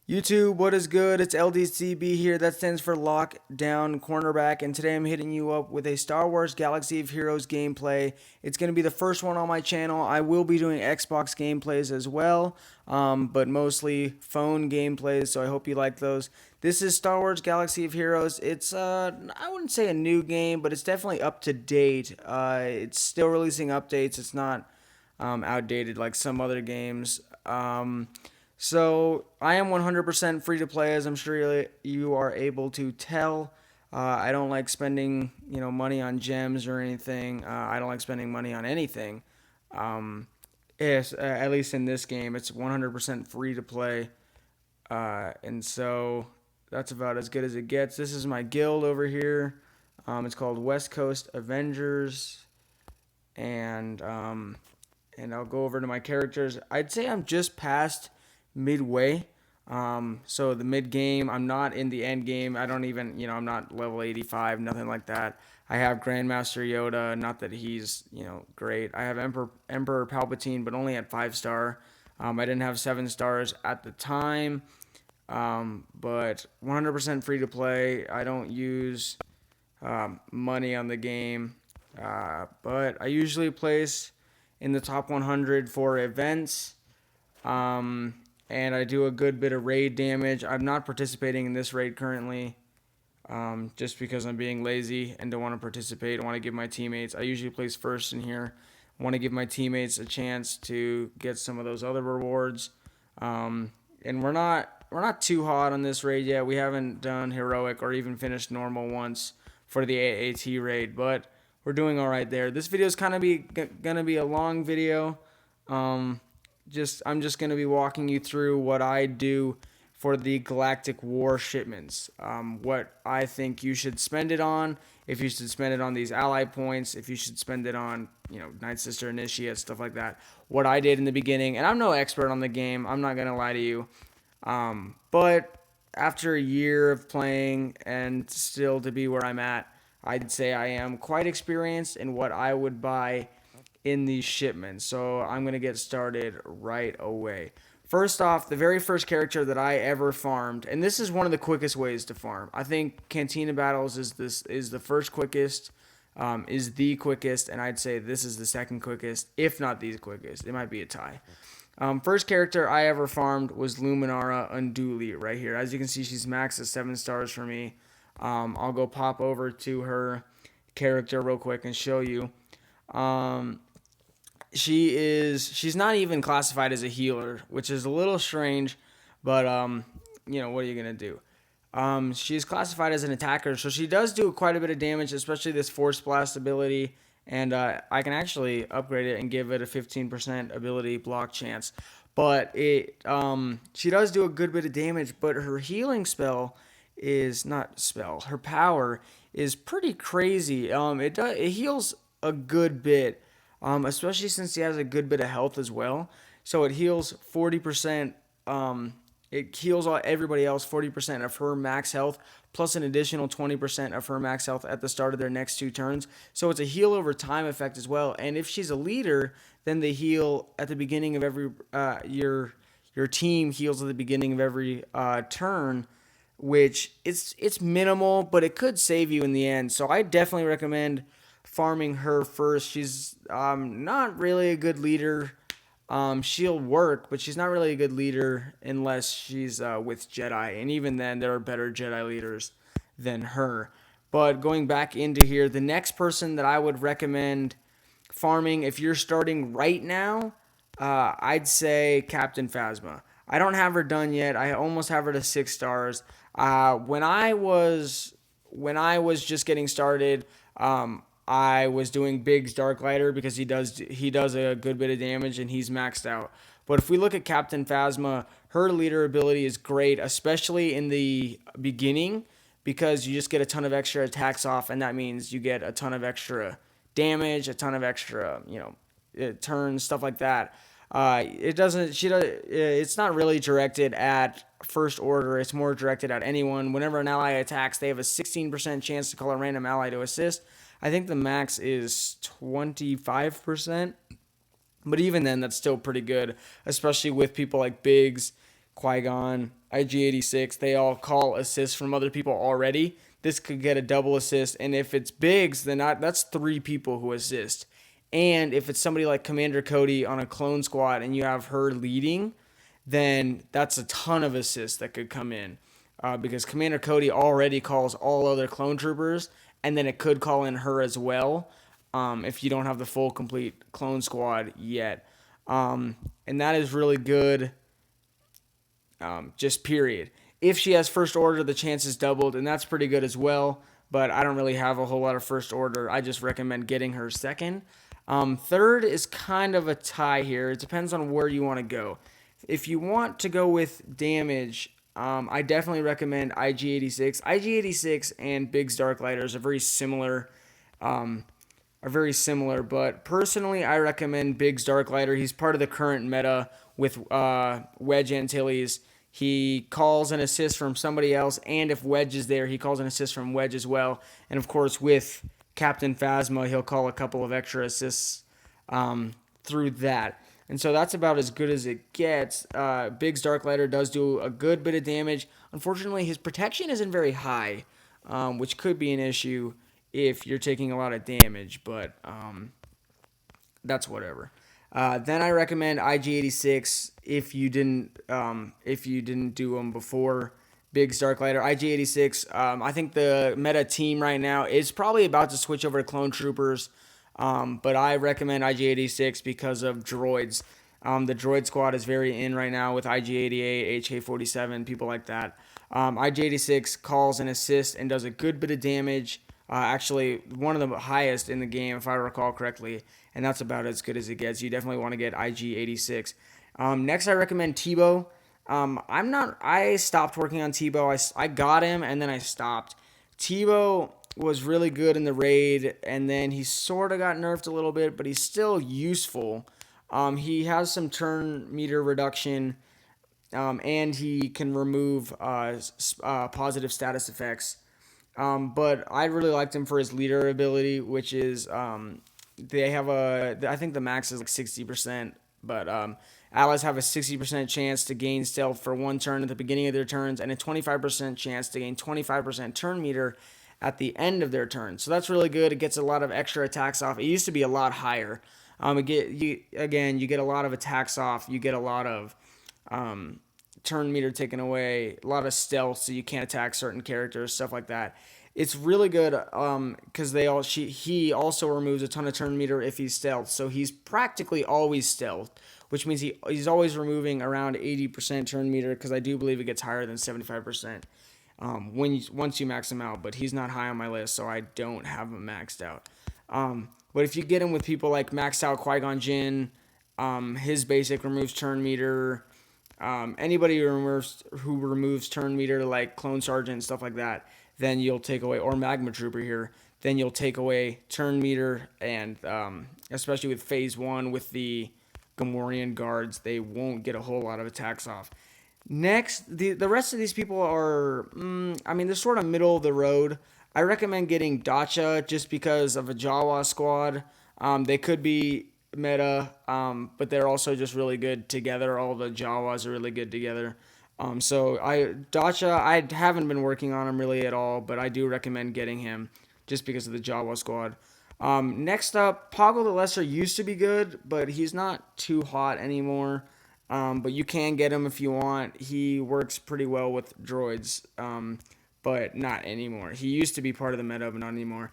YouTube, what is good? It's LDCB here. That stands for Lockdown Cornerback, and today I'm hitting you up with a Star Wars Galaxy of Heroes gameplay. It's going to be the first one on my channel. I will be doing Xbox gameplays as well, but mostly phone gameplays, so I hope you like those. This is Star Wars Galaxy of Heroes. It's, I wouldn't say a new game, but it's definitely up to date. It's still releasing updates. It's not outdated like some other games. So I am 100% free to play, as I'm sure you are able to tell. I don't like spending, money on gems or anything. I don't like spending money on anything. Yes, at least in this game, it's 100% free to play, and so that's about as good as it gets. This is my guild over here. It's called West Coast Avengers, and I'll go over to my characters. I'd say I'm just past midway. So the mid game, I'm not in the end game. I don't even, I'm not level 85, nothing like that. I have Grandmaster Yoda, not that he's, great. I have Emperor Palpatine, but only at 5-star. I didn't have 7 stars at the time, but 100% free to play. I don't use money on the game, but I usually place in the top 100 for events. And I do a good bit of raid damage. I'm not participating in this raid currently, just because I'm being lazy and don't want to participate. I want to give my teammates. I usually place first in here. I want to give my teammates a chance to get some of those other rewards. And we're not too hot on this raid yet. We haven't done heroic or even finished normal once for the AAT raid, but we're doing all right there. This video is kind of gonna be a long video. I'm just going to be walking you through what I do for the Galactic War shipments. What I think you should spend it on, if you should spend it on these ally points, if you should spend it on, Night Sister Initiate, stuff like that. What I did in the beginning, and I'm no expert on the game, I'm not going to lie to you. But after a year of playing and still to be where I'm at, I'd say I am quite experienced in what I would buy in these shipments. So I'm going to get started right away. First off, the very first character that I ever farmed, and this is one of the quickest ways to farm. I think Cantina Battles is the first quickest, is the quickest, and I'd say this is the second quickest, if not the quickest. It might be a tie. First character I ever farmed was Luminara Unduli right here. As you can see, she's maxed at 7 stars for me. I'll go pop over to her character real quick and show you. She's not even classified as a healer, which is a little strange, but what are you gonna do? She's classified as an attacker, so she does do quite a bit of damage, especially this Force Blast ability, and I can actually upgrade it and give it a 15% ability block chance. But she does do a good bit of damage, but her healing spell is not spell. Her power is pretty crazy. It heals a good bit. Especially since he has a good bit of health as well. So it heals 40%. It heals everybody else 40% of her max health, plus an additional 20% of her max health at the start of their next 2 turns. So it's a heal over time effect as well. And if she's a leader, then they heal at the beginning of every your team heals at the beginning of every turn, which it's minimal, but it could save you in the end. So I definitely recommend farming her first. She's not really a good leader. She'll work, but she's not really a good leader unless she's with Jedi. And even then, there are better Jedi leaders than her. But going back into here, the next person that I would recommend farming, if you're starting right now, I'd say Captain Phasma. I don't have her done yet. I almost have her to 6 stars. When I was just getting started, I was doing Biggs Darklighter because he does a good bit of damage and he's maxed out. But if we look at Captain Phasma, her leader ability is great, especially in the beginning, because you just get a ton of extra attacks off, and that means you get a ton of extra damage, a ton of extra, turns, stuff like that. It's not really directed at first order. It's more directed at anyone. Whenever an ally attacks, they have a 16% chance to call a random ally to assist. I think the max is 25%, but even then, that's still pretty good, especially with people like Biggs, Qui-Gon, IG-86, they all call assists from other people already. This could get a double assist, and if it's Biggs, then that's 3 people who assist. And if it's somebody like Commander Cody on a clone squad and you have her leading, then that's a ton of assists that could come in. Because Commander Cody already calls all other clone troopers, and then it could call in her as well if you don't have the full complete clone squad yet. And that is really good, just period. If she has first order, the chance is doubled, and that's pretty good as well. But I don't really have a whole lot of first order. I just recommend getting her second. Third is kind of a tie here. It depends on where you want to go. If you want to go with damage, I definitely recommend IG-86. IG-86 and Biggs Darklighters are very similar, but personally, I recommend Biggs Darklighter. He's part of the current meta with Wedge Antilles. He calls an assist from somebody else, and if Wedge is there, he calls an assist from Wedge as well. And of course, with Captain Phasma, he'll call a couple of extra assists through that. And so that's about as good as it gets. Biggs Darklighter does do a good bit of damage. Unfortunately, his protection isn't very high, which could be an issue if you're taking a lot of damage, but that's whatever. Then I recommend IG-86 if you didn't do them before Biggs Darklighter. IG-86, I think the meta team right now is probably about to switch over to Clone Troopers, but I recommend IG-86 because of droids. The droid squad is very in right now with IG-88, HK-47, people like that. IG-86 calls an assist and does a good bit of damage. Actually, one of the highest in the game, if I recall correctly, and that's about as good as it gets. You definitely want to get IG-86. Next, I recommend Tebow. I stopped working on Tebow. I got him, and then I stopped. Tebow was really good in the raid, and then he sort of got nerfed a little bit, but he's still useful. He has some turn meter reduction, and he can remove positive status effects. But I really liked him for his leader ability, which is they have I think the max is like 60%, but allies have a 60% chance to gain stealth for 1 turn at the beginning of their turns, and a 25% chance to gain 25% turn meter at the end of their turn. So that's really good. It gets a lot of extra attacks off. It used to be a lot higher. You get a lot of attacks off. You get a lot of turn meter taken away, a lot of stealth, so you can't attack certain characters, stuff like that. It's really good because he also removes a ton of turn meter if he's stealth, so he's practically always stealth, which means he's always removing around 80% turn meter, because I do believe it gets higher than 75% once you max him out, but he's not high on my list, so I don't have him maxed out. But if you get him with people like maxed out Qui-Gon Jinn, his basic removes turn meter. Anybody who removes turn meter, like Clone Sergeant and stuff like that, then you'll take away, or Magma Trooper here, then you'll take away turn meter, and especially with Phase 1 with the Gamorrean guards, they won't get a whole lot of attacks off. Next, the rest of these people are, they're sort of middle of the road. I recommend getting Dacha just because of a Jawa squad. They could be meta, but they're also just really good together. All the Jawas are really good together. Dacha, I haven't been working on him really at all, but I do recommend getting him just because of the Jawa squad. Next up, Poggle the Lesser used to be good, but he's not too hot anymore. But you can get him if you want. He works pretty well with droids, but not anymore. He used to be part of the meta, but not anymore.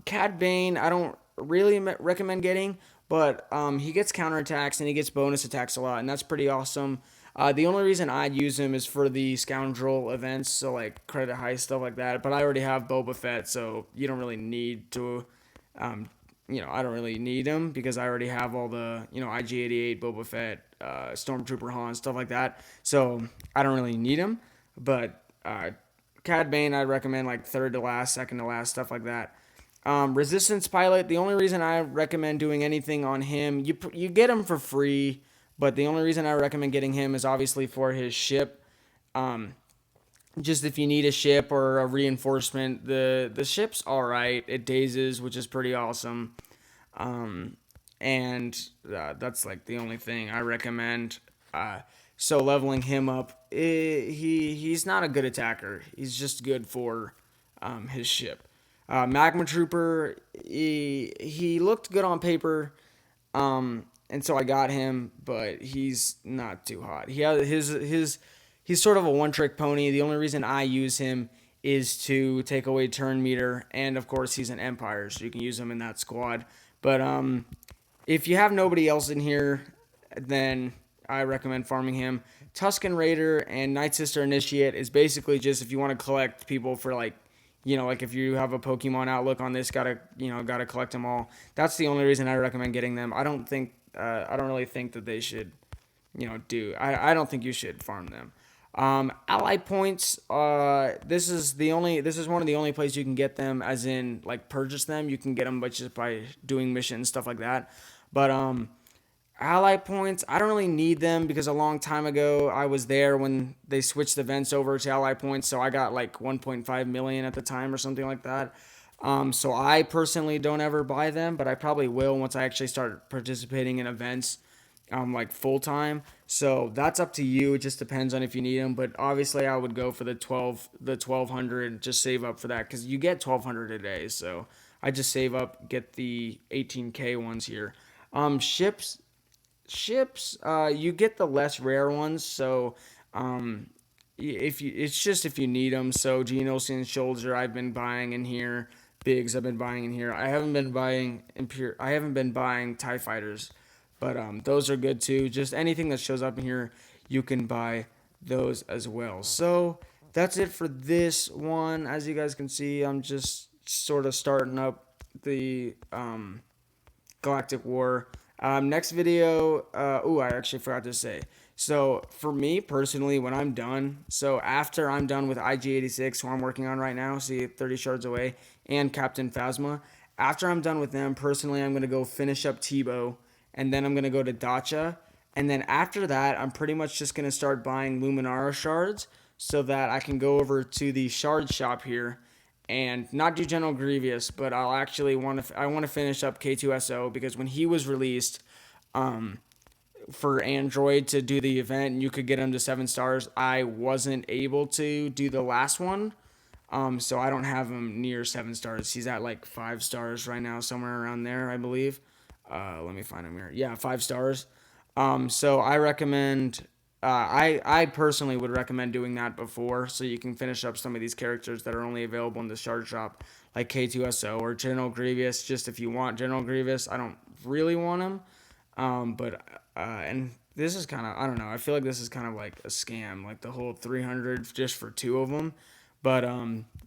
Cad Bane, I don't really recommend getting, but he gets counterattacks and he gets bonus attacks a lot, and that's pretty awesome. The only reason I'd use him is for the scoundrel events, so like credit heist, stuff like that. But I already have Boba Fett, so you don't really need to, I don't really need him because I already have all the, IG-88, Boba Fett, Stormtrooper Han, stuff like that. So I don't really need him. But Cad Bane, I'd recommend like third to last, second to last, stuff like that. Resistance Pilot, the only reason I recommend doing anything on him, you get him for free, but the only reason I recommend getting him is obviously for his ship. Just if you need a ship or a reinforcement, the ship's alright. It dazes, which is pretty awesome. And that's like the only thing I recommend. So leveling him up, he's not a good attacker. He's just good for his ship. Magma Trooper, he looked good on paper, and so I got him, but he's not too hot. He has he's sort of a one trick pony. The only reason I use him is to take away turn meter, and of course he's an Empire, so you can use him in that squad. But if you have nobody else in here, then I recommend farming him. Tusken Raider and Night Sister Initiate is basically just if you want to collect people for like, like if you have a Pokemon outlook on this, gotta collect them all. That's the only reason I recommend getting them. I don't really think that they should, I don't think you should farm them. Ally points. This is one of the only places you can get them, as in like purchase them. You can get them, but just by doing missions, stuff like that. But ally points, I don't really need them because a long time ago I was there when they switched events over to ally points, so I got like 1.5 million at the time or something like that. So I personally don't ever buy them, but I probably will once I actually start participating in events, like full time. So that's up to you. It just depends on if you need them. But obviously, I would go for the 1200. Just save up for that because you get 1200 a day. So I just save up, get the 18K ones here. Ships, you get the less rare ones. So if you need them. So Geonosian Soldier, I've been buying in here. Bigs, I've been buying in here. I haven't been buying TIE Fighters, but those are good too. Just anything that shows up in here, you can buy those as well. So that's it for this one. As you guys can see, I'm just sort of starting up the Galactic War. Next video, I actually forgot to say. So for me personally, when I'm done, so after I'm done with IG-86, who I'm working on right now, see 30 shards away, and Captain Phasma, after I'm done with them, personally, I'm going to go finish up Tebow, and then I'm going to go to Dacha, and then after that, I'm pretty much just going to start buying Luminara shards so that I can go over to the shard shop here and not do General Grievous, but I want to finish up K2SO because when he was released, for Android to do the event and you could get him to 7 stars, I wasn't able to do the last one. So I don't have him near 7 stars. He's at like 5 stars right now, somewhere around there, I believe. Let me find him here. Yeah, 5 stars. So I recommend, I personally would recommend doing that before, so you can finish up some of these characters that are only available in the shard shop, like K2SO or General Grievous. Just if you want General Grievous, I don't really want him. And this is kind of, I don't know, I feel like this is kind of like a scam, like the whole 300 just for 2 of them. But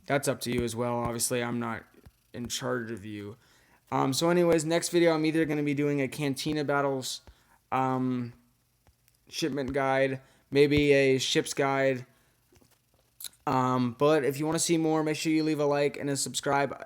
that's up to you as well. Obviously, I'm not in charge of you. So anyways, next video, I'm either going to be doing a Cantina Battles shipment guide, maybe a ships guide. But if you want to see more, make sure you leave a like and a subscribe.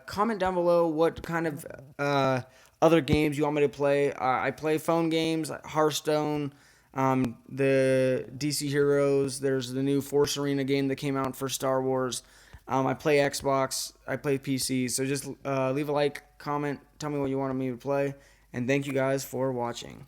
Comment down below what kind of other games you want me to play. I play phone games, Hearthstone, the DC Heroes. There's the new Force Arena game that came out for Star Wars. I play Xbox. I play PC. So just leave a like, comment, tell me what you want me to play. And thank you guys for watching.